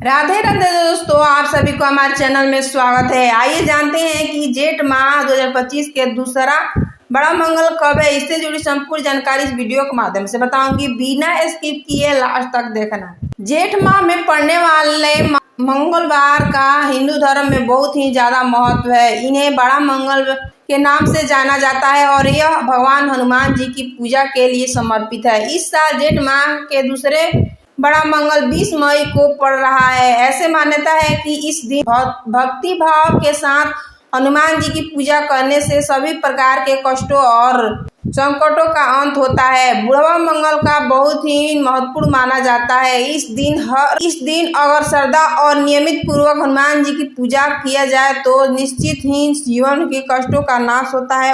राधे राधे दोस्तों, आप सभी को हमारे चैनल में स्वागत है। आइए जानते हैं कि जेठ माह 2025 के दूसरा बड़ा मंगल कब है। इससे जुड़ी संपूर्ण जानकारी इस वीडियो के माध्यम से बताऊंगी, बिना स्किप किए लास्ट तक देखना। जेठ माह में पड़ने वाले मंगलवार का हिंदू धर्म में बहुत ही ज्यादा महत्व है। इन्हें बड़ा मंगल के नाम से जाना जाता है और यह भगवान हनुमान जी की पूजा के लिए समर्पित है। इस साल जेठ माह के दूसरे बड़ा मंगल 20 मई को पड़ रहा है। ऐसे मान्यता है कि इस दिन भक्ति भाव के साथ हनुमान जी की पूजा करने से सभी प्रकार के कष्टों और संकटों का अंत होता है। बुढ़वा मंगल का बहुत ही महत्वपूर्ण माना जाता है। इस दिन अगर श्रद्धा और नियमित पूर्वक हनुमान जी की पूजा किया जाए तो निश्चित ही जीवन के कष्टों का नाश होता है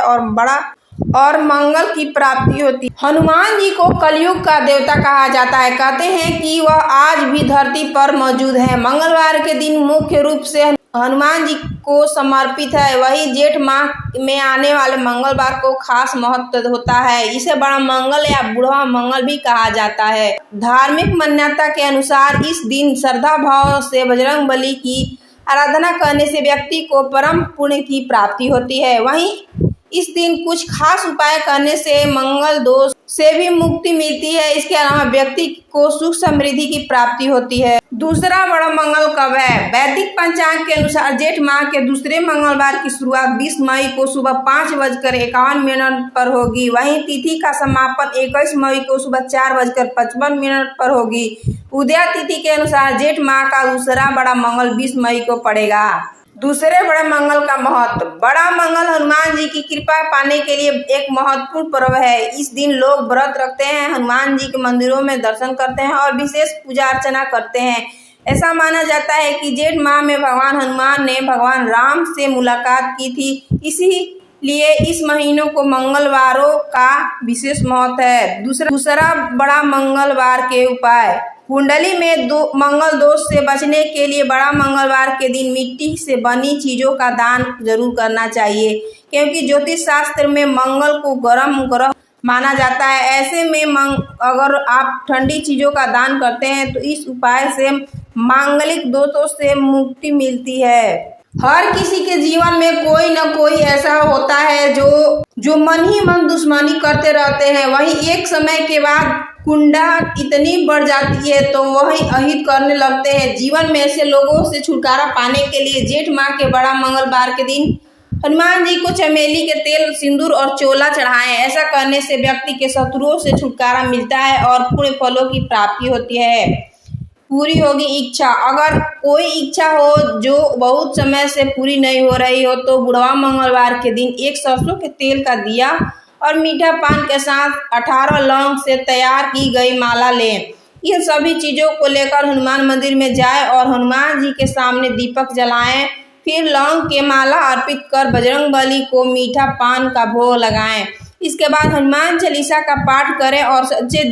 और मंगल की प्राप्ति होती है। हनुमान जी को कलयुग का देवता कहा जाता है। कहते हैं कि वह आज भी धरती पर मौजूद है। मंगलवार के दिन मुख्य रूप से हनुमान जी को समर्पित है। वही जेठ माह में आने वाले मंगलवार को खास महत्व होता है। इसे बड़ा मंगल या बुढ़वा मंगल भी कहा जाता है। धार्मिक मान्यता के अनुसार इस दिन श्रद्धा भाव से बजरंग बली की आराधना करने से व्यक्ति को परम पुण्य की प्राप्ति होती है। वहीं इस दिन कुछ खास उपाय करने से मंगल दोष से भी मुक्ति मिलती है। इसके अलावा व्यक्ति को सुख समृद्धि की प्राप्ति होती है। दूसरा बड़ा मंगल कब है? वैदिक पंचांग के अनुसार जेठ माह के दूसरे मंगलवार की शुरुआत 20 मई को सुबह 5:51 पर होगी। वहीं तिथि का समापन 21 मई को सुबह 4:55 पर होगी। उदया तिथि के अनुसार जेठ माह का दूसरा बड़ा मंगल 20 मई को पड़ेगा। दूसरे बड़े मंगल का महत्व। बड़ा मंगल हनुमान जी की कृपा पाने के लिए एक महत्वपूर्ण पर्व है। इस दिन लोग व्रत रखते हैं, हनुमान जी के मंदिरों में दर्शन करते हैं और विशेष पूजा अर्चना करते हैं। ऐसा माना जाता है कि जेठ माह में भगवान हनुमान ने भगवान राम से मुलाकात की थी, इसीलिए इस महीनों को मंगलवारों का विशेष महत्व है। दूसरा बड़ा मंगलवार के उपाय। कुंडली में मंगल दोष से बचने के लिए बड़ा मंगलवार के दिन मिट्टी से बनी चीजों का दान जरूर करना चाहिए, क्योंकि ज्योतिष शास्त्र में मंगल को गर्म ग्रह माना जाता है। ऐसे में अगर आप ठंडी चीजों का दान करते हैं तो इस उपाय से मांगलिक दोषों से मुक्ति मिलती है। हर किसी के जीवन में कोई न कोई ऐसा होता है जो मन ही मन दुश्मनी करते रहते हैं। वहीं एक समय के बाद कुंडा इतनी बढ़ जाती है तो वही अहित करने लगते हैं। जीवन में ऐसे लोगों से छुटकारा पाने के लिए जेठ माह के बड़ा मंगलवार के दिन हनुमान जी को चमेली के तेल, सिंदूर और चोला चढ़ाएं। ऐसा करने से व्यक्ति के शत्रुओं से छुटकारा मिलता है और पुण्य फलों की प्राप्ति होती है। पूरी होगी इच्छा। अगर कोई इच्छा हो जो बहुत समय से पूरी नहीं हो रही हो तो बुढ़वा मंगलवार के दिन एक सरसों के तेल का दिया और मीठा पान के साथ 18 लौंग से तैयार की गई माला लें। इन सभी चीजों को लेकर हनुमान मंदिर में जाएं और हनुमान जी के सामने दीपक जलाएं। फिर लौंग के माला अर्पित कर बजरंग बली को मीठा पान का भोग लगाएं। इसके बाद हनुमान चालीसा का पाठ करें और सच्चे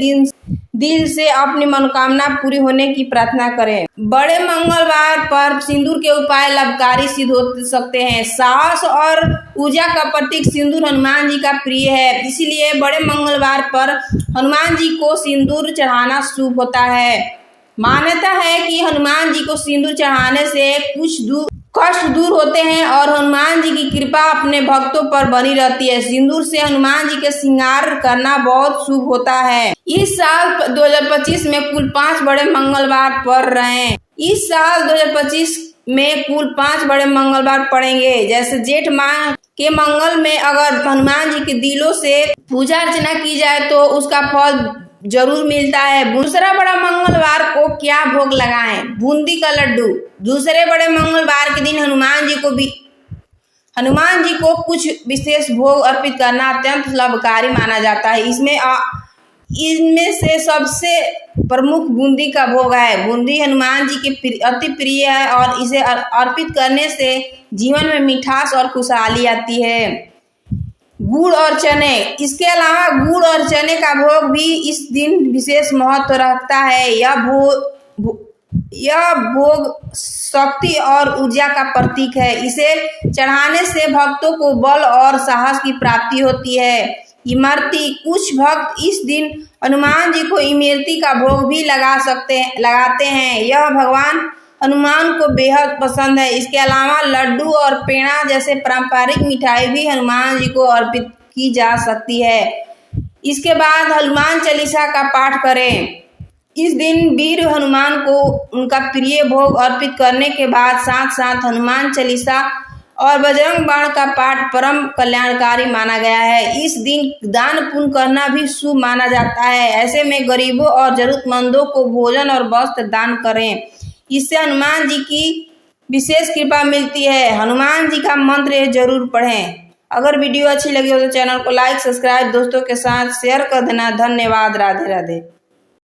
दिल से अपनी मनोकामना पूरी होने की प्रार्थना करें। बड़े मंगलवार पर सिंदूर के उपाय लाभकारी सिद्ध हो सकते हैं। साहस और ऊर्जा का प्रतीक सिंदूर हनुमान जी का प्रिय है, इसीलिए बड़े मंगलवार पर हनुमान जी को सिंदूर चढ़ाना शुभ होता है। मान्यता है कि हनुमान जी को सिंदूर चढ़ाने से कुछ कष्ट दूर होते हैं और हनुमान जी की कृपा अपने भक्तों पर बनी रहती है। सिंदूर से हनुमान जी के श्रृंगार करना बहुत शुभ होता है। इस साल 2025 में कुल 5 बड़े मंगलवार पड़ रहे हैं। इस साल 2025 में कुल 5 बड़े मंगलवार पड़ेंगे। जैसे जेठ माह के मंगल में अगर हनुमान जी के दिलों से पूजा अर्चना की जाए तो उसका फल जरूर मिलता है। दूसरा बड़ा मंगलवार को क्या भोग लगाएं? बूंदी का लड्डू। दूसरे बड़े मंगलवार के दिन हनुमान जी को कुछ विशेष भोग अर्पित करना अत्यंत लाभकारी माना जाता है। इनमें से सबसे प्रमुख बूंदी का भोग है। बूंदी हनुमान जी के अति प्रिय है और इसे अर्पित करने से जीवन में मिठास और खुशहाली आती है। गुड़ और चने। इसके अलावा गुड़ और चने का भोग भी इस दिन विशेष महत्व रखता है। यह भोग शक्ति और ऊर्जा का प्रतीक है। इसे चढ़ाने से भक्तों को बल और साहस की प्राप्ति होती है। इमरती। कुछ भक्त इस दिन हनुमान जी को इमरती का भोग भी लगाते हैं। यह भगवान हनुमान को बेहद पसंद है। इसके अलावा लड्डू और पेड़ा जैसे पारंपरिक मिठाई भी हनुमान जी को अर्पित की जा सकती है। इसके बाद हनुमान चालीसा का पाठ करें। इस दिन वीर हनुमान को उनका प्रिय भोग अर्पित करने के बाद साथ साथ हनुमान चालीसा और बजरंग बाण का पाठ परम कल्याणकारी माना गया है। इस दिन दान पुण्य करना भी शुभ माना जाता है। ऐसे में गरीबों और जरूरतमंदों को भोजन और वस्त्र दान करें। इससे हनुमान जी की विशेष कृपा मिलती है। हनुमान जी का मंत्र जरूर पढ़ें। अगर वीडियो अच्छी लगी हो तो चैनल को लाइक सब्सक्राइब दोस्तों के साथ शेयर कर देना। धन्यवाद। राधे राधे।